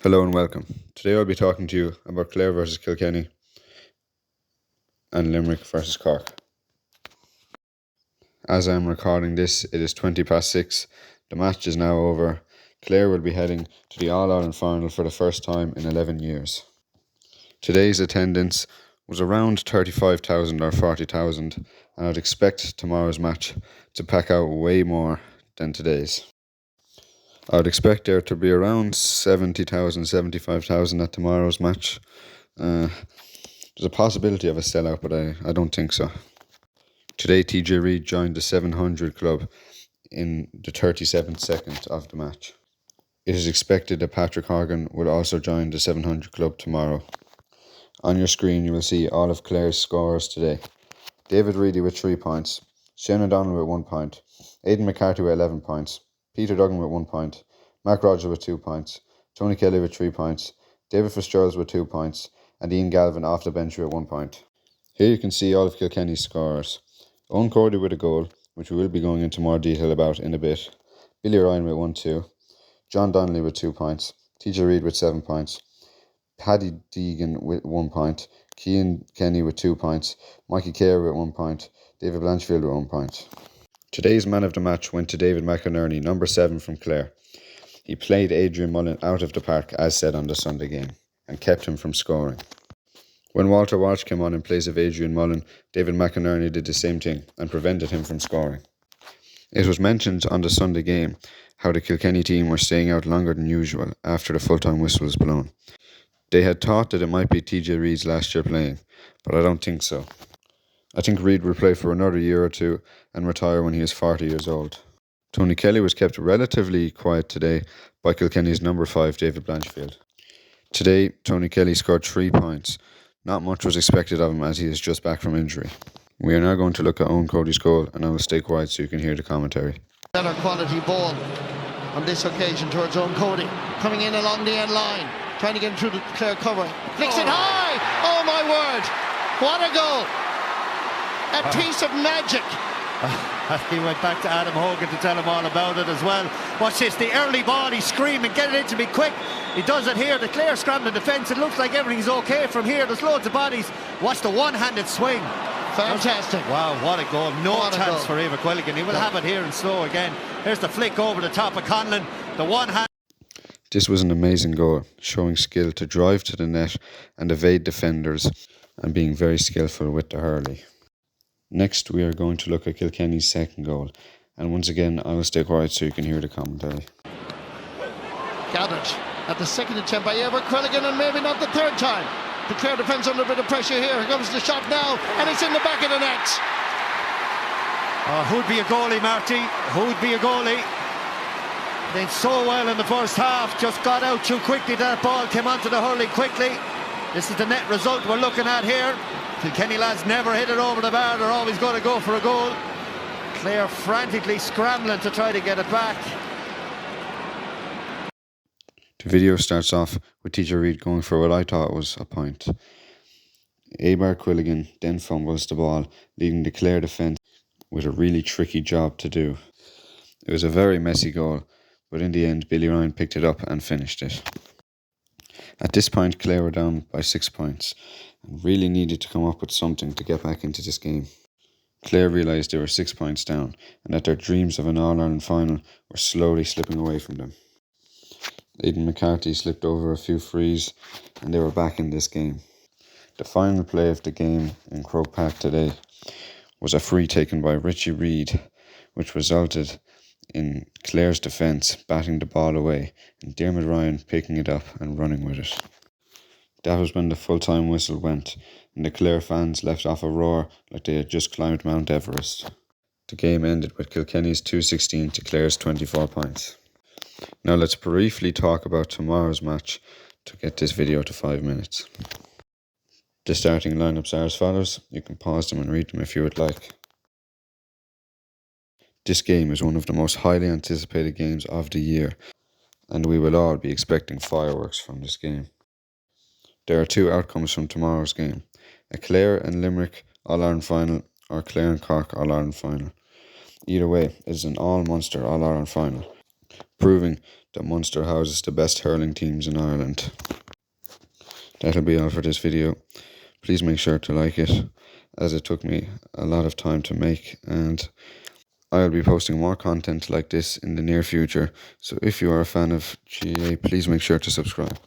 Hello and welcome. Today I'll be talking to you about Clare versus Kilkenny and Limerick versus Cork. As I am recording this, it is 6:20. The match is now over. Clare will be heading to the All-Ireland final for the first time in 11 years. Today's attendance was around 35,000 or 40,000, and I'd expect tomorrow's match to pack out way more than today's. I'd expect there to be around 70,000, 75,000 at tomorrow's match. There's a possibility of a sellout, but I don't think so. Today, TJ Reid joined the 700 club in the 37th second of the match. It is expected that Patrick Horgan will also join the 700 club tomorrow. On your screen, you will see all of Clare's scorers today. David Reedy with 3 points, Shane O'Donnell with 1 point, Aidan McCarthy with 11 points, Peter Duggan with 1 point, Mark Roger with 2 points, Tony Kelly with 3 points, David Fitzgerald with 2 points, and Ian Galvin off the bench with 1 point. Here you can see all of Kilkenny's scorers. Owen Cordy with a goal, which we will be going into more detail about in a bit. Billy Ryan with 1-2, John Donnelly with 2 points, TJ Reid with 7 points, Paddy Deegan with 1 point, Cian Kenny with 2 points, Mikey Kerr with 1 point, David Blanchfield with 1 point. Today's man of the match went to David McInerney, number 7 from Clare. He played Adrian Mullen out of the park, as said on the Sunday game, and kept him from scoring. When Walter Walsh came on in place of Adrian Mullen, David McInerney did the same thing and prevented him from scoring. It was mentioned on the Sunday game how the Kilkenny team were staying out longer than usual after the full-time whistle was blown. They had thought that it might be TJ Reid's last year playing, but I don't think so. I think Reid will play for another year or two and retire when he is 40 years old. Tony Kelly was kept relatively quiet today by Kilkenny's number 5, David Blanchfield. Today, Tony Kelly scored 3 points. Not much was expected of him as he is just back from injury. We are now going to look at Owen Cody's goal, and I will stay quiet so you can hear the commentary. Better quality ball on this occasion towards Owen Cody, coming in along the end line, trying to get through the Clare cover. Flicks it high! Oh my word! What a goal! A piece of magic. He went back to Adam Hogan to tell him all about it as well. Watch this, the early ball, he's screaming, get it into me quick. He does it here, the Clare scrambling defence, it looks like everything's okay from here. There's loads of bodies. Watch the one-handed swing. Fantastic. Wow, what a goal. No chance for Eva Quilligan. He will have it here in slow again. Here's the flick over the top of Conlon. The one-hand. This was an amazing goal, showing skill to drive to the net and evade defenders and being very skillful with the hurley. Next, we are going to look at Kilkenny's second goal, and once again, I will stay quiet so you can hear the commentary. Gathered at the second attempt by Eva Quilligan, and maybe not the third time. The Clare defence under a bit of pressure here. Here comes the shot now, and it's in the back of the net. Who'd be a goalie, Marty? Who'd be a goalie? Did so well in the first half, just got out too quickly. That ball came onto the hurley quickly. This is the net result we're looking at here. Kilkenny lads never hit it over the bar. They're always going to go for a goal. Clare frantically scrambling to try to get it back. The video starts off with TJ Reid going for what I thought was a point. Eibheart Quilligan then fumbles the ball, leaving the Clare defence with a really tricky job to do. It was a very messy goal, but in the end Billy Ryan picked it up and finished it. At this point, Clare were down by 6 points and really needed to come up with something to get back into this game. Clare realised they were 6 points down and that their dreams of an All-Ireland final were slowly slipping away from them. Aidan McCarthy slipped over a few frees and they were back in this game. The final play of the game in Croke Park today was a free taken by Richie Reid, which resulted in Clare's defence batting the ball away and Dermot Ryan picking it up and running with it. That was when the full-time whistle went and the Clare fans left off a roar like they had just climbed Mount Everest. The game ended with Kilkenny's 216 to Clare's 24 points. Now let's briefly talk about tomorrow's match to get this video to 5 minutes. The starting lineups are as follows. You can pause them and read them if you would like. This game is one of the most highly anticipated games of the year, and we will all be expecting fireworks from this game. There are 2 outcomes from tomorrow's game: a Clare and Limerick All-Ireland final or Clare and Cork All-Ireland final. Either way, it is an all-Munster All-Ireland final, proving that Munster houses the best hurling teams in Ireland. That'll be all for this video. Please make sure to like it, as it took me a lot of time to make, and I'll be posting more content like this in the near future. So if you are a fan of GAA, please make sure to subscribe.